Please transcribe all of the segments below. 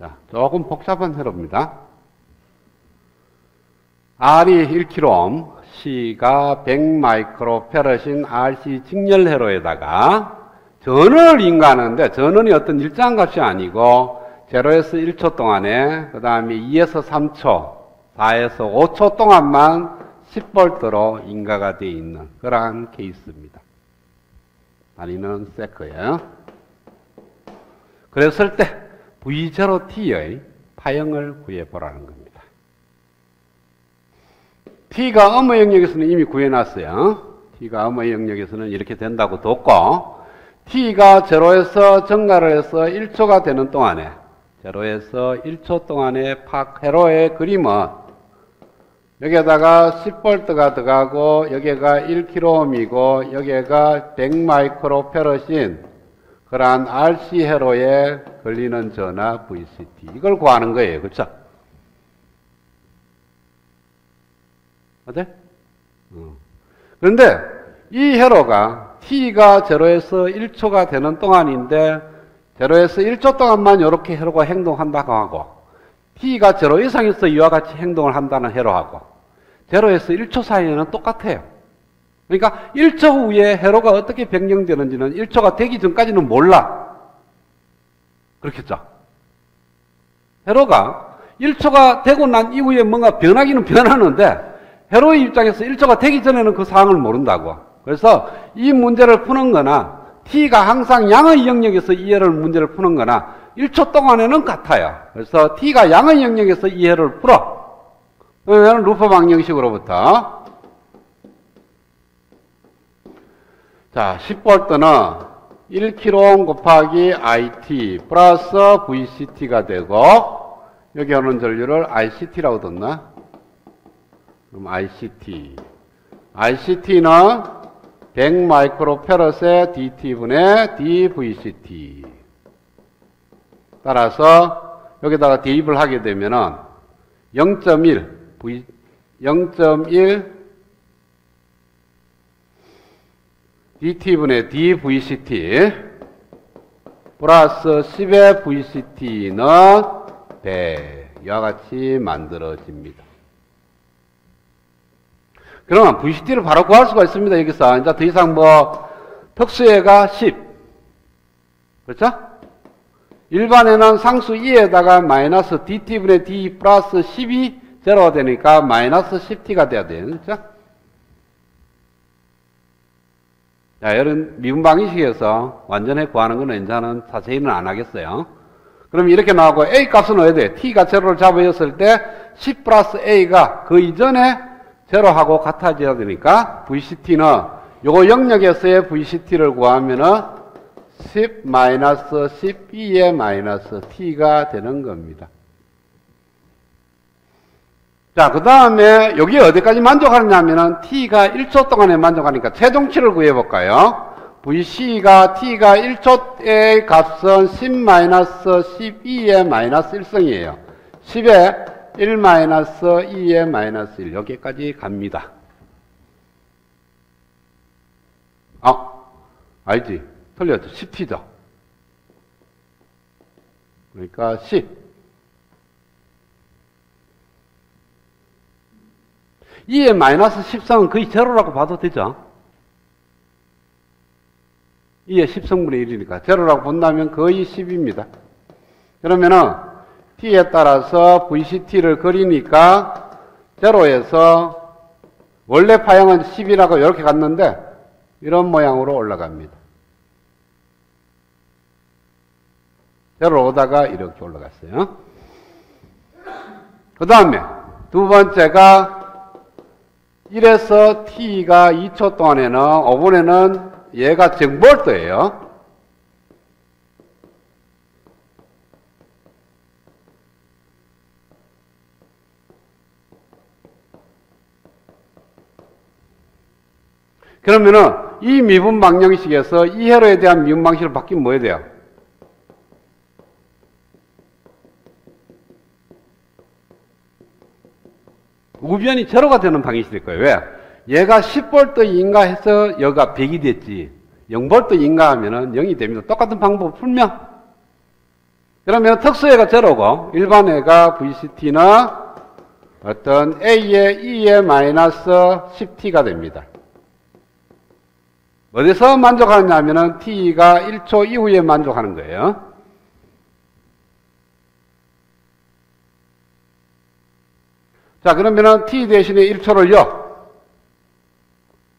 자, 조금 복잡한 회로입니다. R이 1kΩ, C가 100마이크로페럿인 RC 직렬 회로에다가 전원을 인가하는데 전원이 어떤 일정한 값이 아니고 0에서 1초 동안에 그 다음에 2에서 3초, 4에서 5초 동안만 10V로 인가가 되어 있는 그러한 케이스입니다. 단위는 세크예요. 그랬을 때 V0T의 파형을 구해보라는 겁니다. T가 음의 영역에서는 이미 구해놨어요. T가 음의 영역에서는 이렇게 된다고 뒀고, T가 0에서 증가를 해서 1초가 되는 동안에 0에서 1초 동안의 회로의 그림은 여기에다가 10V가 들어가고 여기가 1kΩ이고 여기가 100마이크로페럿인 그러한 RC 회로에 걸리는 전하 VCT 이걸 구하는 거예요. 그렇죠? 맞아요? 그런데 이 회로가 T가 0에서 1초가 되는 동안인데 0에서 1초 동안만 이렇게 회로가 행동한다고 하고 T가 0 이상에서 이와 같이 행동을 한다는 회로하고 0에서 1초 사이에는 똑같아요. 그러니까 1초 후에 회로가 어떻게 변경되는지는 1초가 되기 전까지는 몰라. 그렇겠죠? 회로가 1초가 되고 난 이후에 뭔가 변하기는 변하는데 회로의 입장에서 1초가 되기 전에는 그 상황을 모른다고. 그래서 이 문제를 푸는 거나 T가 항상 양의 영역에서 이 회로를 문제를 푸는 거나 1초 동안에는 같아요. 그래서 T가 양의 영역에서 이 회로를 풀어. 그러면 루퍼 방정식으로부터 자, 10V는 1kΩ 곱하기 IT 플러스 VCT가 되고 여기 오는 전류를 ICT라고 뒀나? 그럼 ICT는 100마이크로페럿의 DT분의 DVCT 따라서 여기다가 대입을 하게 되면은 0.1 DT분의 DVCT 플러스 10의 VCT는 100 이와 같이 만들어집니다. 그러면 VCT를 바로 구할 수가 있습니다. 여기서 이제 더 이상 뭐 특수에가 10 그렇죠? 일반에는 상수 2에다가 마이너스 DT분의 D 플러스 10이 제로가 되니까 마이너스 10T가 돼야 돼요. 그렇죠? 자, 이런 미분 방식에서 완전히 구하는 거는 이제는 자세히는 안 하겠어요. 그럼 이렇게 나오고 A 값은 어디 돼? T가 제로를 잡아였을 때 10 플러스 A가 그 이전에 제로하고 같아져야 되니까 VCT는 요거 영역에서의 VCT를 구하면은 10 마이너스 12의 마이너스 T가 되는 겁니다. 자, 그 다음에 여기 어디까지 만족하느냐면은 T가 1초 동안에 만족하니까 최종치를 구해볼까요? VC가 T가 1초의 값은 10 마이너스 12의 마이너스 1승이에요. 10에 1 마이너스 2의 마이너스 1 여기까지 갑니다. 알지? 틀렸죠? 10T죠? 그러니까 10 2의 마이너스 10승은 거의 제로라고 봐도 되죠? 2의 10승분의 1이니까 제로라고 본다면 거의 10입니다. 그러면은 T에 따라서 VCT를 그리니까 제로에서 원래 파형은 10이라고 이렇게 갔는데 이런 모양으로 올라갑니다. 제로 오다가 이렇게 올라갔어요. 그 다음에 두 번째가 1에서 T가 2초 동안에는 5분에는 얘가 10V예요. 그러면은 이 미분 방정식에서 이 회로에 대한 미분 방식으로 바뀌면 뭐 해야 돼요? 우변이 제로가 되는 방식이 될 거예요. 왜? 얘가 10V인가 해서 여기가 100이 됐지 0V인가 하면은 0이 됩니다. 똑같은 방법을 풀면 그러면 특수애가 제로고 일반애가 VCT는 어떤 A의 E의 마이너스 10T가 됩니다. 어디서 만족하느냐면은 T가 1초 이후에 만족하는 거예요. 자, 그러면은 T 대신에 1초를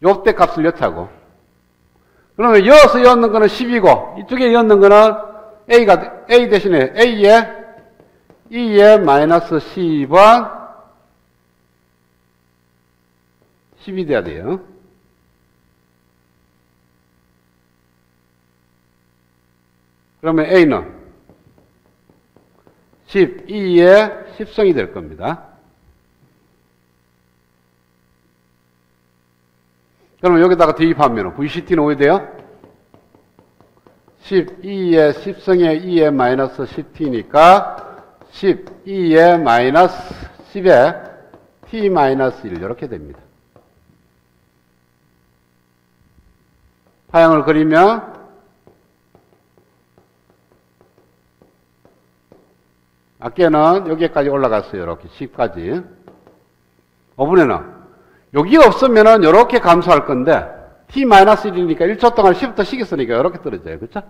요때 값을 여차고. 그러면 여어서 여는 거는 10이고, 이쪽에 여는 거는 A 대신에 A의 E의 마이너스 10은 10이 돼야 돼요. 그러면 A는 10, E의 10성이 될 겁니다. 그러면 여기다가 대입하면 VCT는 어디 돼요? 12의 10성의 2의 마이너스 10t니까 12의 마이너스 10의 t 마이너스 1 이렇게 됩니다. 파형을 그리면 아까는 여기까지 올라갔어요. 이렇게 10까지. 5분에는 여기 없으면은 이렇게 감소할 건데 t-1이니까 1초 동안 10부터 식였으니까 이렇게 떨어져요. 그렇죠?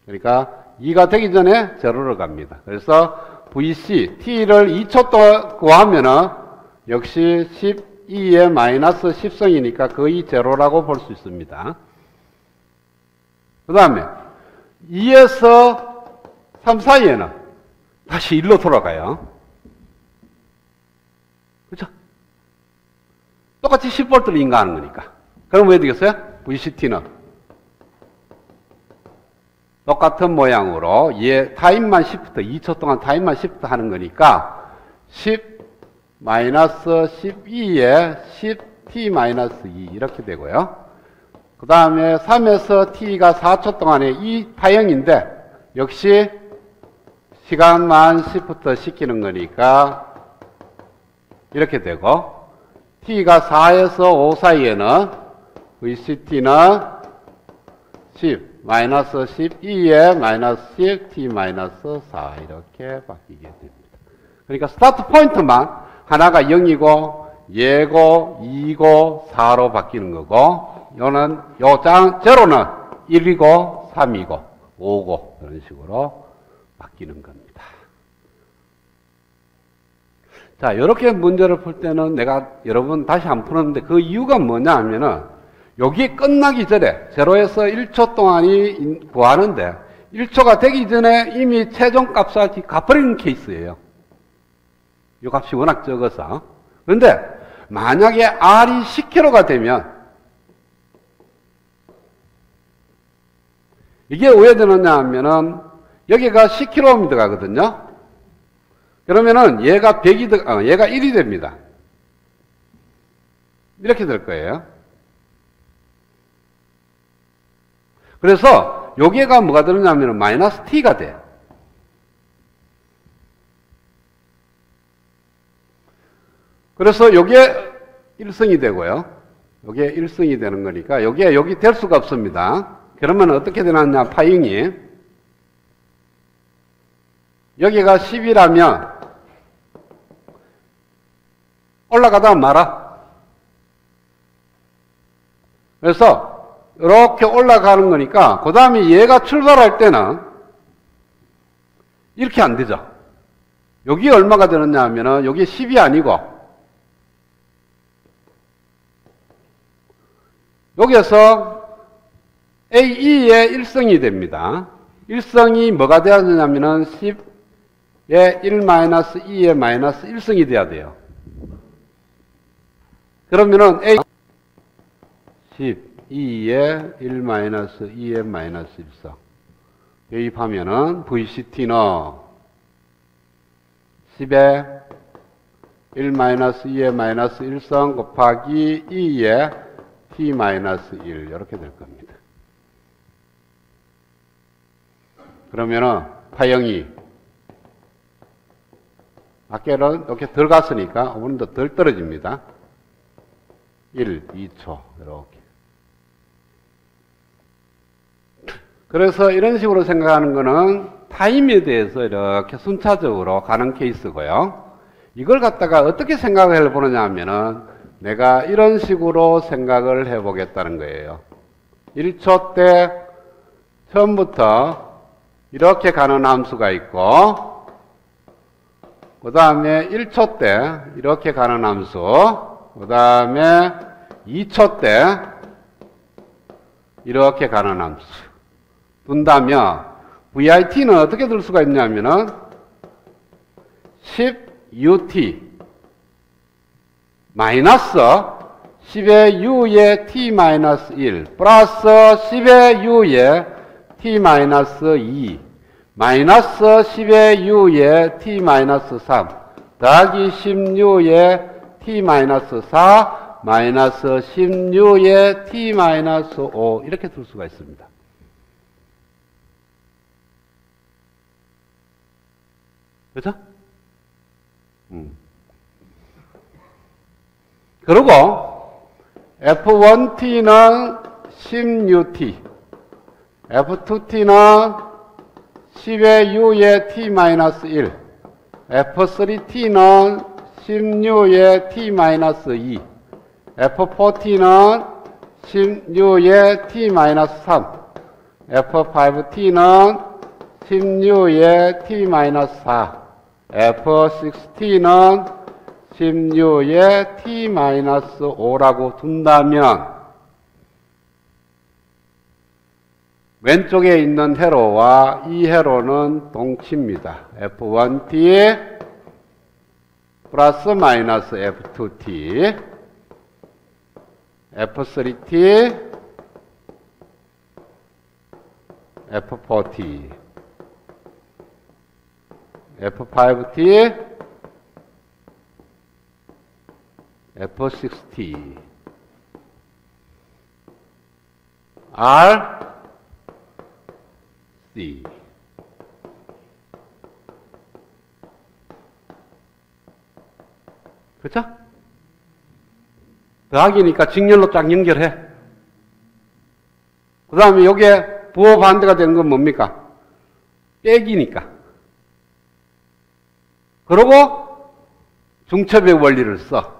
그러니까 2가 되기 전에 제로를 갑니다. 그래서 VC, t를 2초 동안 구하면은 역시 12의 마이너스 10성이니까 거의 제로라고 볼 수 있습니다. 그 다음에 2에서 3 사이에는 다시 1로 돌아가요. 그렇죠? 똑같이 10V를 인가하는 거니까. 그럼 왜 되겠어요? VCT는 똑같은 모양으로 타임만 시프트, 2초 동안 타임만 시프트 하는 거니까 10 마이너스 12에 10t-2 이렇게 되고요. 그 다음에 3에서 t가 4초 동안에 이 파형인데 역시 시간만 시프트 시키는 거니까 이렇게 되고 t가 4에서 5 사이에는 VCT는 10 마이너스 12에 마이너스 10 t 마이너스 4 이렇게 바뀌게 됩니다. 그러니까 스타트 포인트만 하나가 0이고 얘고 2고 4로 바뀌는 거고 요는 제로는 1이고 3이고 5고 이런 식으로 바뀌는 겁니다. 자, 이렇게 문제를 풀 때는 내가 여러분 다시 안 푸는데 그 이유가 뭐냐 하면은 여기 끝나기 전에 0에서 1초 동안이 구하는데 1초가 되기 전에 이미 최종 값을 갚아버리는 케이스예요. 이 값이 워낙 적어서. 그런데 만약에 R이 10kg가 되면 이게 왜 되느냐 하면은 여기가 10km가거든요. 그러면은 얘가 100이, 얘가 1이 됩니다. 이렇게 될 거예요. 그래서 여기가 뭐가 되느냐면 마이너스 t가 돼요. 그래서 여기에 1승이 되고요. 여기에 1승이 되는 거니까 여기 될 수가 없습니다. 그러면 어떻게 되느냐, 파형이. 여기가 10이라면 올라가다 말아. 그래서 이렇게 올라가는 거니까 그 다음에 얘가 출발할 때는 이렇게 안 되죠. 여기 얼마가 되느냐 하면은 여기 10이 아니고 여기에서 AE의 1승이 됩니다. 1승이 뭐가 돼야 되냐면은 10의 1-2의 마이너스 1승이 돼야 돼요. 그러면은 A 12의 1-2의 마이너스 1성 대입하면은 VCT는 10의 1-2의 마이너스 1성 곱하기 2의 t-1 이렇게 될 겁니다. 그러면은 파형이 아까는 이렇게 덜 갔으니까 오늘은 더 덜 떨어집니다. 1, 2초 이렇게. 그래서 이런 식으로 생각하는 거는 타임에 대해서 이렇게 순차적으로 가는 케이스고요. 이걸 갖다가 어떻게 생각을 해보느냐 하면은 내가 이런 식으로 생각을 해보겠다는 거예요. 1초 때 처음부터 이렇게 가는 함수가 있고, 그 다음에 1초 때 이렇게 가는 함수, 그 다음에 2초 때 이렇게 가는 함수 둔다면 VIT는 어떻게 둘 수가 있냐면은 10UT 마이너스 10의 U의 T-1 플러스 10의 U의 T-2 마이너스 10의 U의 T-3 더하기 16의 T-4 마이너스 16의 T-5 이렇게 둘 수가 있습니다. 그렇죠? 그리고 F1T는 10UT, F2T는 10의 U의 T-1, F3T는 16의 T-2, F4T는 16의 T-3, F5T는 16의 T-4, F6T는 16의 T-5라고 둔다면 왼쪽에 있는 회로와 이 회로는 동치입니다. F1T 플러스 마이너스 F2T, F3T, F4T, F5T, F6T, R, C. 그렇죠? 더하기니까 직렬로 쫙 연결해. 그 다음에 여기에 부호 반대가 되는 건 뭡니까? 빼기니까. 그리고 중첩의 원리를 써.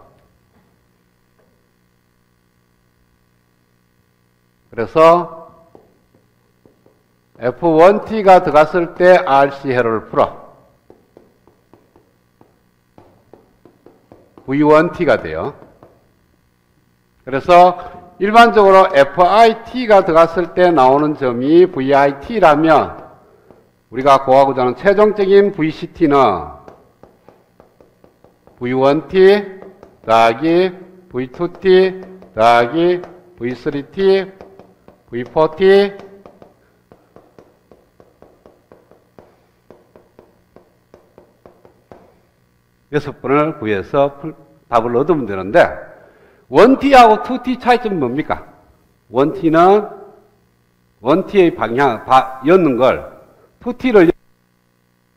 그래서 F1T가 들어갔을 때 RC 회로를 풀어. V1T가 돼요. 그래서 일반적으로 FIT가 들어갔을 때 나오는 점이 VIT라면 우리가 구하고자 하는 최종적인 VCT는 V1T 더하기 V2T 더하기 V3T V4T 여섯 번을 구해서 답을 얻으면 되는데 1T하고 2T 차이점은 뭡니까? 1T의 방향, 였는 걸 2T를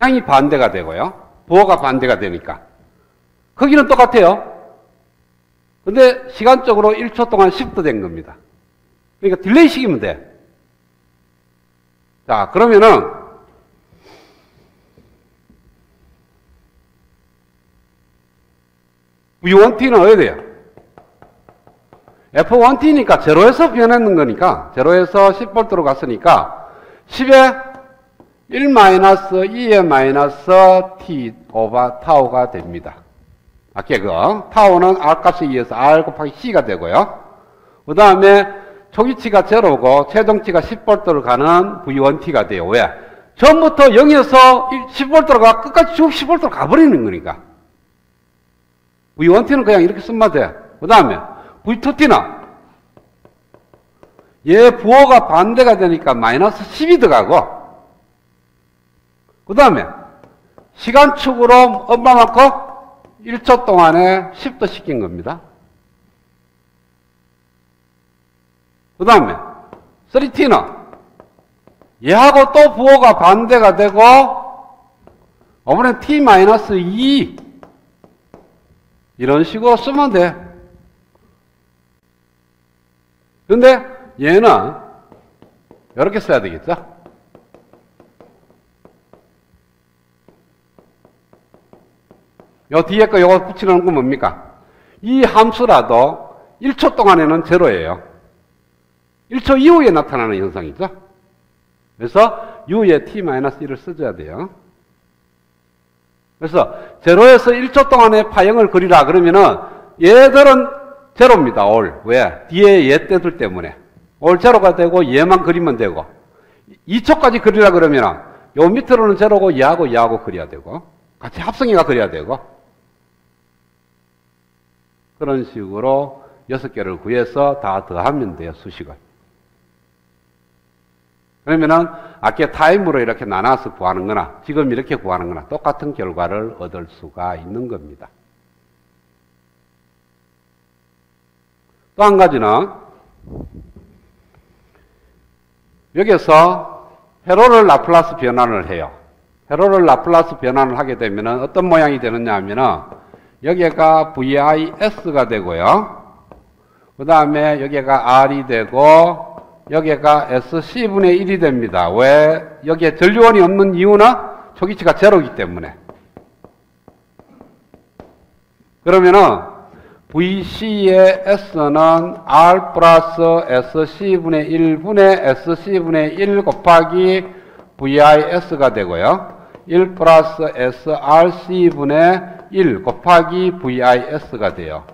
방향이 반대가 되고요. 부호가 반대가 되니까. 크기는 똑같아요. 근데 시간적으로 1초 동안 시프트 된 겁니다. 그러니까 딜레이 시키면 돼. 자, 그러면은 V1T는 어디 돼요? F1T니까 제로에서 변했는 거니까 제로에서 10V로 갔으니까 10에 1 마이너스 2의 마이너스 T 오버 타우가 됩니다. 아까 그 타우는 R 값에 의해서 R 곱하기 C가 되고요. 그 다음에 초기치가 제로고 최종치가 10V로 가는 V1T가 돼요. 왜? 처음부터 0에서 10V로 가 끝까지 쭉 10V로 가버리는 거니까. V1T는 그냥 이렇게 쓰면 돼. 그 다음에 V2T는 얘 부호가 반대가 되니까 마이너스 10이 들어가고 그 다음에 시간축으로 얼마만큼? 1초 동안에 10도 시킨 겁니다. 그 다음에 3T는 얘하고 또 부호가 반대가 되고 이번엔 T-2 이런 식으로 쓰면 돼. 근데 얘는 이렇게 써야 되겠죠? 요 뒤에 거 요거 붙이는 건 뭡니까? 이 함수라도 1초 동안에는 제로예요. 1초 이후에 나타나는 현상이죠. 그래서 u에 t-1을 써줘야 돼요. 그래서 제로에서 1초 동안에 파형을 그리라 그러면은 얘들은 제로입니다. 올. 왜? 뒤에 얘 떼들 때문에. 올 제로가 되고 얘만 그리면 되고 2초까지 그리라 그러면은 요 밑으로는 제로고 얘하고 그려야 되고 같이 합성해가 그려야 되고 그런 식으로 6개를 구해서 다 더하면 돼요. 수식을. 그러면은 아까 타임으로 이렇게 나눠서 구하는 거나 지금 이렇게 구하는 거나 똑같은 결과를 얻을 수가 있는 겁니다. 또 한 가지는 여기서 회로를 라플라스 변환을 해요. 회로를 라플라스 변환을 하게 되면 어떤 모양이 되느냐 하면은 여기가 VIS가 되고요. 그 다음에 여기가 R이 되고 여기가 SC분의 1이 됩니다. 왜? 여기에 전류원이 없는 이유는 초기치가 제로이기 때문에. 그러면은 VC의 S는 R 플러스 SC분의 1분의 SC분의 1 곱하기 VIS가 되고요. 1 플러스 SRC분의 1 곱하기 VIS가 돼요.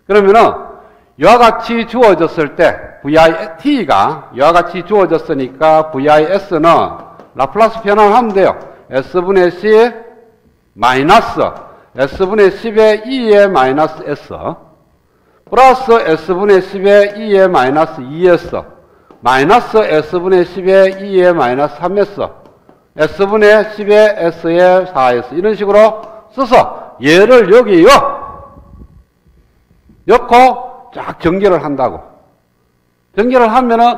그러면은 이와 같이 주어졌을 때 T가 이와 같이 주어졌으니까 VIS는 라플라스 변환을 하면 돼요. S분의 C 마이너스 S분의 10의 2의 마이너스 S 플러스 S분의 10의 2의 마이너스 2S 마이너스 S분의 10의 2의 마이너스 3S S분의 10의 S의 4S 이런 식으로 써서 얘를 여기요 넣고 쫙 전개를 한다고. 전개를 하면은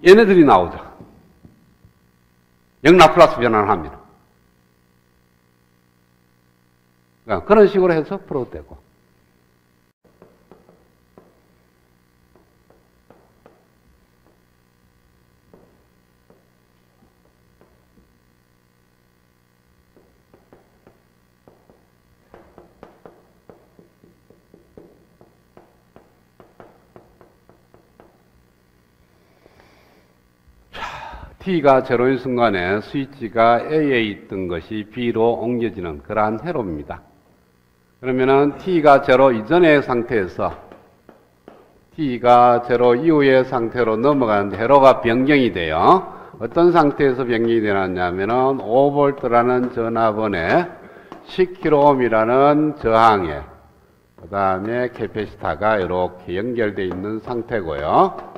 얘네들이 나오죠. 영라플라스 변환을 하면. 그런 식으로 해서 풀어도 되고. T가 제로인 순간에 스위치가 A에 있던 것이 B로 옮겨지는 그러한 회로입니다. 그러면은 T가 제로 이전의 상태에서 T가 제로 이후의 상태로 넘어가는 회로가 변경이 돼요. 어떤 상태에서 변경이 되느냐면은 5V라는 전압원에 10kΩ이라는 저항에 그 다음에 캐패시터가 이렇게 연결되어 있는 상태고요.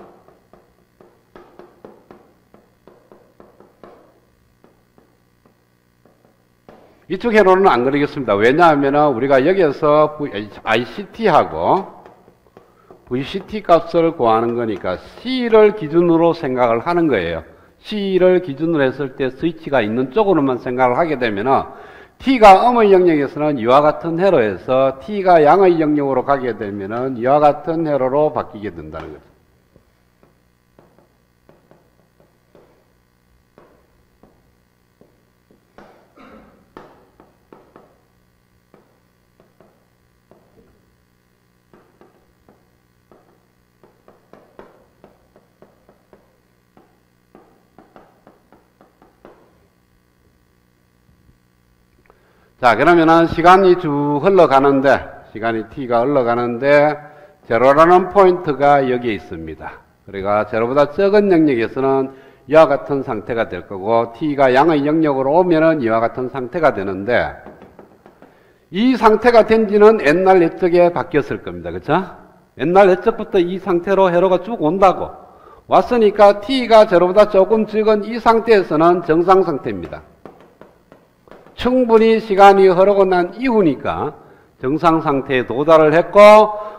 이쪽 회로는 안 그리겠습니다. 왜냐하면 우리가 여기에서 ICT하고 VCT 값을 구하는 거니까 C를 기준으로 생각을 하는 거예요. C를 기준으로 했을 때 스위치가 있는 쪽으로만 생각을 하게 되면 T가 음의 영역에서는 이와 같은 회로에서 T가 양의 영역으로 가게 되면 이와 같은 회로로 바뀌게 된다는 거죠. 자, 그러면은 시간이 쭉 흘러가는데, 시간이 T가 흘러가는데, 제로라는 포인트가 여기에 있습니다. 그러니까 제로보다 적은 영역에서는 이와 같은 상태가 될 거고, T가 양의 영역으로 오면은 이와 같은 상태가 되는데, 이 상태가 된 지는 옛날 옛적에 바뀌었을 겁니다. 그쵸? 옛날 옛적부터 이 상태로 회로가 쭉 온다고. 왔으니까 T가 제로보다 조금 적은 이 상태에서는 정상 상태입니다. 충분히 시간이 흐르고 난 이후니까 정상 상태에 도달을 했고,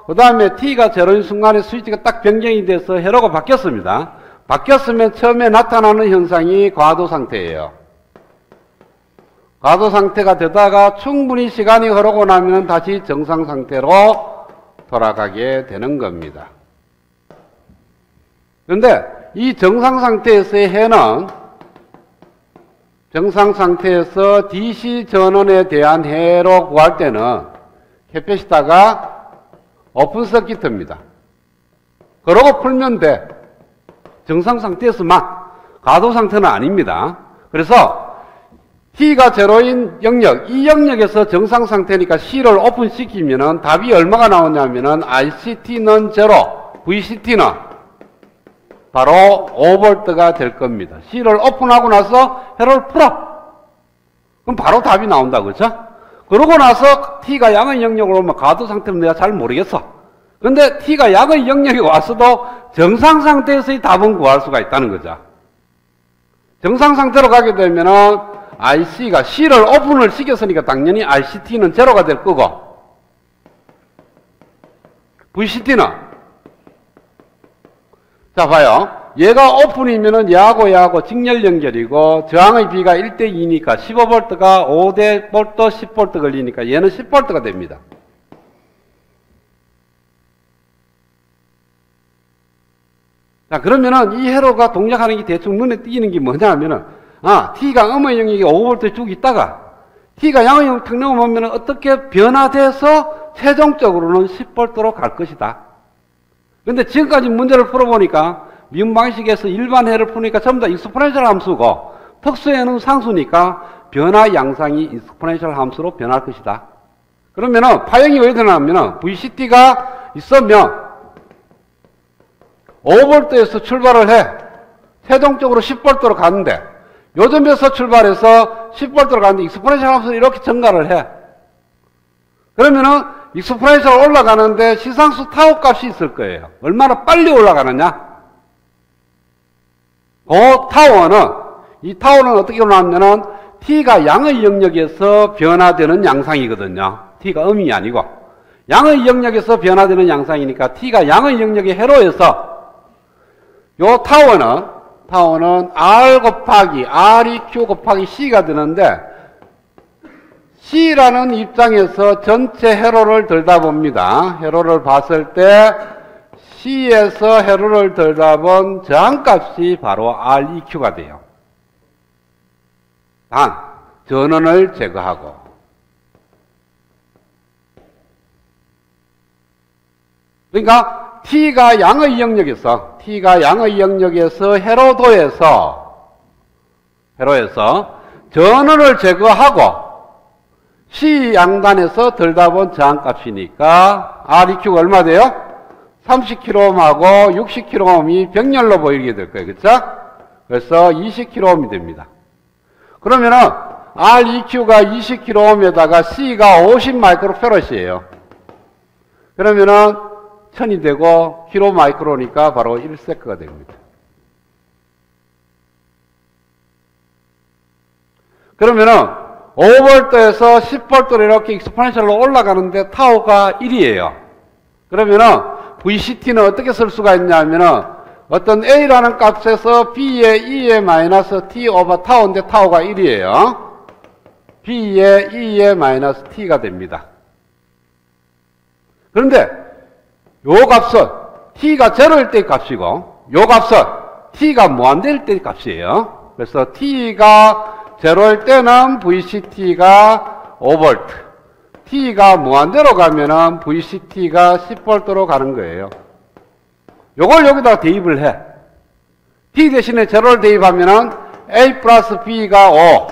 그 다음에 T가 제로인 순간에 스위치가 딱 변경이 돼서 회로가 바뀌었습니다. 바뀌었으면 처음에 나타나는 현상이 과도 상태예요. 과도 상태가 되다가 충분히 시간이 흐르고 나면 다시 정상 상태로 돌아가게 되는 겁니다. 그런데 이 정상 상태에서의 해는 정상 상태에서 DC 전원에 대한 해로 구할 때는 캐패시터가 오픈 서킷입니다. 그러고 풀면 돼. 정상 상태에서만. 가동 상태는 아닙니다. 그래서 T가 제로인 영역, 이 영역에서 정상 상태니까 C를 오픈시키면은 답이 얼마가 나오냐면은 RCT는 제로, VCT는 바로 5V가 될 겁니다. C를 오픈하고 나서 회로를 풀어. 그럼 바로 답이 나온다, 그렇죠? 그러고 나서 T가 양의 영역으로 오면 가도 상태는 내가 잘 모르겠어. 근데 T가 양의 영역에 왔어도 정상 상태에서의 답은 구할 수가 있다는 거죠. 정상 상태로 가게 되면은 RC가 C를 오픈을 시켰으니까 당연히 RCT는 제로가 될 거고, VCT는, 자, 봐요. 얘가 오픈이면은 얘하고 직렬 연결이고, 저항의 비가 1대2니까 15V가 5대 볼트 10V 걸리니까 얘는 10V가 됩니다. 자, 그러면은 이 회로가 동작하는 게 대충 눈에 띄는 게 뭐냐 하면은, T가 음의 영역에 5V 쭉 있다가, T가 양의 영역 탁 넘어오면 어떻게 변화돼서 최종적으로는 10V로 갈 것이다. 근데 지금까지 문제를 풀어보니까, 미분 방식에서 일반 해를 푸니까 전부 다 익스포넨셜 함수고, 특수해는 상수니까 변화 양상이 익스포넨셜 함수로 변할 것이다. 그러면은 파형이 왜 되냐면은 VCT가 있으면 5V에서 출발을 해. 최종적으로 10V로 가는데, 요점에서 출발해서 10V로 가는데 익스포넨셜 함수를 이렇게 증가를 해. 그러면은 익스포넨셜 올라가는데 시상수 타워 값이 있을 거예요. 얼마나 빨리 올라가느냐? 이 타워는 어떻게 나왔냐면 T가 양의 영역에서 변화되는 양상이거든요. T가 음이 아니고 양의 영역에서 변화되는 양상이니까 T가 양의 영역의 회로에서 요 타워는 R 곱하기 REQ 곱하기 C가 되는데, C라는 입장에서 전체 회로를 들다 봅니다. 회로를 봤을 때 C에서 회로를 들다 본 저항값이 바로 REQ가 돼요. 단, 전원을 제거하고. 그러니까 T가 양의 영역에서 회로에서 전원을 제거하고 C 양단에서 들다 본 저항값이니까 REQ가 얼마 돼요? 30kΩ하고 60kΩ이 병렬로 보이게 될 거예요. 그렇죠? 그래서 20kΩ이 됩니다. 그러면은 REQ가 20kΩ에다가 C가 50 마이크로페럿이에요. 그러면은 1000이 되고 킬로 마이크로니까 바로 1세크가 됩니다. 그러면은 5V에서 10V로 이렇게 익스포넨셜로 올라가는데 타워가 1이에요. 그러면은 VCT는 어떻게 쓸 수가 있냐면은 어떤 A라는 값에서 B의 E의 마이너스 T 오버 타워인데 타워가 1이에요. B의 E의 마이너스 T가 됩니다. 그런데 요 값은 T가 제로일 때의 값이고, 요 값은 T가 무한대일 때의 값이에요. 그래서 T가 제로일 때는 VCT가 5V, T가 무한대로 가면은 VCT가 10V로 가는 거예요. 요걸 여기다가 대입을 해. T 대신에 제로를 대입하면은 A 플러스 B가 5,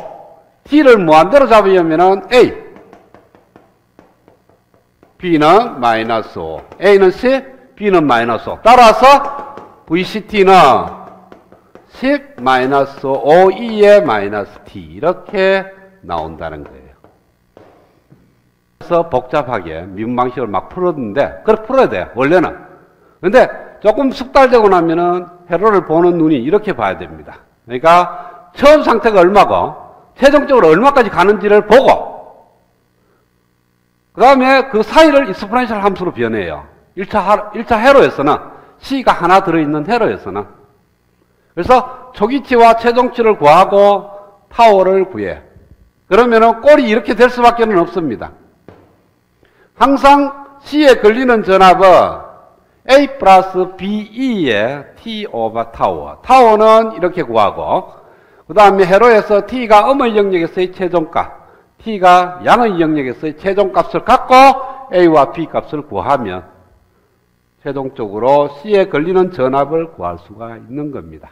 T를 무한대로 잡으려면은 A, B는 마이너스 5, A는 10, B는 마이너스 5. 따라서 VCT는 10 마이너스 5, E의 마이너스 T 이렇게 나온다는 거예요. 그래서 복잡하게 미분 방식을 막 풀었는데, 그렇게 풀어야 돼요, 원래는. 근데 조금 숙달되고 나면은 회로를 보는 눈이 이렇게 봐야 됩니다. 그러니까 처음 상태가 얼마고 최종적으로 얼마까지 가는지를 보고, 그 다음에 그 사이를 익스포넨셜 함수로 변해요. 1차 회로에서는 C가 하나 들어있는 회로에서는. 그래서 초기치와 최종치를 구하고 타워를 구해. 그러면은 꼴이 이렇게 될 수밖에 없습니다. 항상 C에 걸리는 전압은 A 플러스 BE의 T 오버 타워. 타워는 이렇게 구하고, 그 다음에 회로에서 T가 음의 영역에서의 최종값, T가 양의 영역에서의 최종값을 갖고 A와 B 값을 구하면 최종적으로 C에 걸리는 전압을 구할 수가 있는 겁니다.